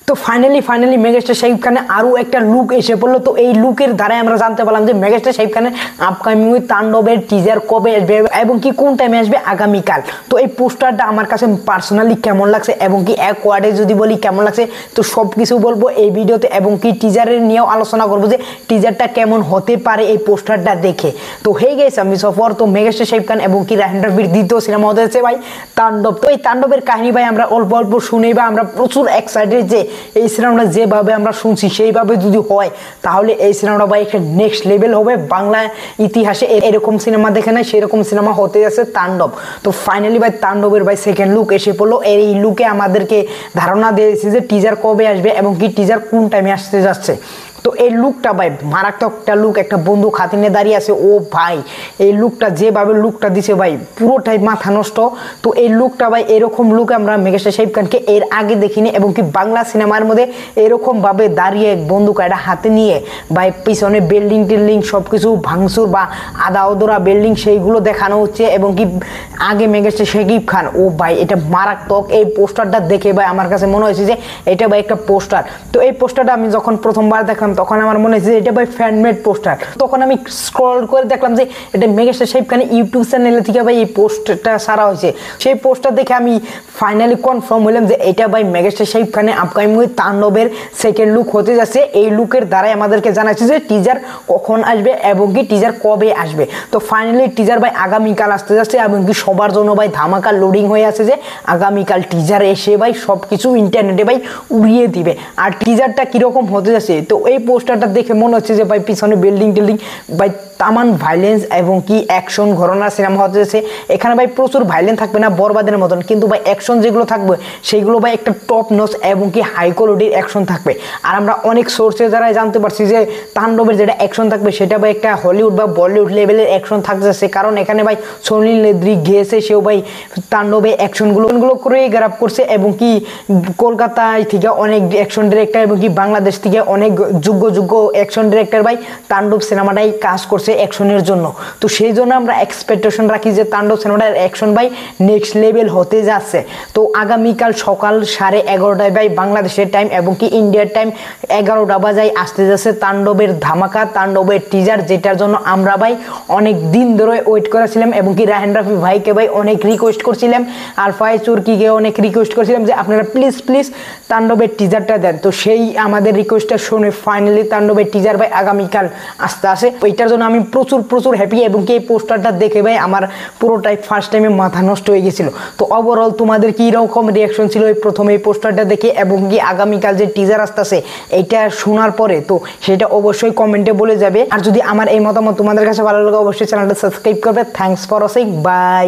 তো finally megastar Shakib খানের আরও একটা লুক এসে পড়লো। তো এই লুকের দ্বারাই আমরা জানতে পারলাম যে মেগাস্টার শাকিব খানের আপকামিং তাণ্ডবের টিজার কবে আসবে এবং কি কোন টাইমে আসবে, আগামীকাল। তো এই পোস্টারটা আমার কাছে পার্সোনালি কেমন লাগছে এবং কি এক ওয়ার্ডে যদি বলি কেমন লাগছে, তো সব কিছু বলবো এই ভিডিওতে এবং কি টিজারের নিয়েও আলোচনা করবো যে টিজারটা কেমন হতে পারে এই পোস্টারটা দেখে। তো হয়ে গেছে আমি সফর। তো মেগাস্টার শাকিব খান এবং কি রায়হান রাফির দ্বিতীয় সিনেমা হতে যাচ্ছে ভাই তাণ্ডব। তো এই তাণ্ডবের কাহিনী ভাই আমরা অল্প অল্প শুনি বা আমরা প্রচুর এক্সাইটেড যে এই সিনেমাটা যেভাবে আমরা শুনছি সেইভাবে যদি হয় তাহলে এই সিনেমাটা ভাই একটা নেক্সট লেভেল হবে। বাংলা ইতিহাসে এরকম সিনেমা দেখে নাই, সেরকম সিনেমা হতে যাচ্ছে তাণ্ডব। তো ফাইনালি ভাই তাণ্ডবের ভাই সেকেন্ড লুক এসে পড়লো। এই লুকে আমাদেরকে ধারণা দিয়েছে যে টিজার কবে আসবে এবং কি টিজার কোন টাইমে আসতে যাচ্ছে। তো এই লুকটা ভাই মারাত্মক একটা লুক, একটা বন্ধু খাতিনে দাঁড়িয়ে আছে। ও ভাই এই লুকটা যেভাবে লুকটা দিছে ভাই পুরোটাই মাথা নষ্ট। তো এই লুকটা ভাই এরকম লুক আমরা মেগাস্টার শাকিব খানকে এর আগে দেখিনি এবং কি বাংলা সিনেমার মধ্যে এরকম ভাবে দাঁড়িয়ে বন্দুক একটা হাতে নিয়ে ভাই পিছনে বিল্ডিং টিল্ডিং সব কিছু ভাঙচুর বা আদা ওদরা বিল্ডিং সেইগুলো দেখানো হচ্ছে এবং কি আগে মেগাস্টার শাকিব খান। ও ভাই এটা মারাত্মক। এই পোস্টারটা দেখে ভাই আমার কাছে মনে হয়েছে যে এটা ভাই একটা পোস্টার। তো এই পোস্টারটা আমি যখন প্রথমবার দেখলাম তখন আমার মনে হয়েছে এটা ভাই ফ্যানমেড পোস্টার। তখন আমি স্ক্রল করে দেখলাম যে এটা মেগাস্টার শাকিব খানের ইউটিউব চ্যানেলে থেকে ভাই এই পোস্টটা সারা হয়েছে। সেই পোস্টার দেখে আমি ফাইনালি কনফার্ম হলাম যে এটা ভাই মেগাস্টার শাকিব খানের আপকামিং তাণ্ডবের সেকেন্ড লুক হতে যাচ্ছে। এই লুকের দ্বারাই আমাদেরকে জানাচ্ছে যে টিজার কখন আসবে এবং কি টিজার কবে আসবে। তো ফাইনালি টিজার ভাই আগামীকাল আসতে যাচ্ছে এবং কি সবার জন্য ভাই ধামাকা লোডিং হয়ে আছে যে আগামীকাল টিজার এসে ভাই সব কিছু ইন্টারনেটে ভাই উড়িয়ে দিবে। আর টিজারটা কীরকম হতে যাচ্ছে, তো এই পোস্টারটা দেখে মনে হচ্ছে যে ভাই পিছনে বিল্ডিং টিল্ডিং ভাই তামান ভাইলেন্স এবং কি অ্যাকশন ঘটনার সিনেমা হতে যাচ্ছে। এখানে ভাই প্রচুর ভাইলেন্স থাকবে না বরবাদের মতন, কিন্তু ভাই অ্যাকশন যেগুলো থাকবে সেইগুলো ভাই একটা টপ নচ এবং কি হাই কোয়ালিটির অ্যাকশন থাকবে। আর আমরা অনেক সোর্সের দ্বারা জানতে পারছি যে তাণ্ডবের যেটা অ্যাকশন থাকবে সেটা ভাই একটা হলিউড বা বলিউড লেভেলের অ্যাকশন থাকতে যাচ্ছে। কারণ এখানে ভাই সলিল লেদ্রি গিয়েছে, সেও ভাই তাণ্ডবে অ্যাকশনগুলো কোরিওগ্রাফ করছে এবং কি কলকাতায় থেকে অনেক অ্যাকশন ডিরেক্টর এবং কি বাংলাদেশ থেকে অনেক যোগ্য অ্যাকশন ডিরেক্টর ভাই তাণ্ডব সিনেমাটাই কাজ করছে অ্যাকশনের জন্য। তো সেই জন্য আমরা এক্সপেকটেশন রাখি যে তাণ্ডব সিনেমাটার অ্যাকশন ভাই নেক্সট লেভেল হতে যাচ্ছে। তো আগামীকাল সকাল 11:30টায় ভাই বাংলাদেশের টাইম এবং কি ইন্ডিয়ার টাইম 11টা বাজায় আসতে যাচ্ছে তাণ্ডবের ধামাকা, তাণ্ডবের টিজার, যেটার জন্য আমরা ভাই অনেক দিন ধরে ওয়েট করেছিলাম এবং কি রায়হান রাফি ভাইকে ভাই অনেক রিকোয়েস্ট করছিলাম, আলফাই চুরকিকে অনেক রিকোয়েস্ট করছিলাম যে আপনারা প্লিজ তাণ্ডবের টিজারটা দেন। তো সেই আমাদের রিকোয়েস্টটা শুনে ফাইনালি তাণ্ডবের টিজার ভাই আগামীকাল আসতে আসে। ওইটার জন্য আমি প্রচুর হ্যাপি এবং কি এই পোস্টারটা দেখে ভাই আমার পুরোটাই ফার্স্ট টাইমে মাথা নষ্ট হয়ে গেছিল। তো ওভারঅল তোমাদের কি রকম রিয়াকশন ছিল এই প্রথমে এই পোস্টারটা দেখে এবং কি আগামীকাল যে টিজার আসতেছে এইটা শোনার পরে, তো সেটা অবশ্যই কমেন্টে বলে যাবে। আর যদি আমার এই মতামত তোমাদের কাছে ভালো লাগে অবশ্যই চ্যানেলটা সাবস্ক্রাইব করবে। Thanks for watching, by.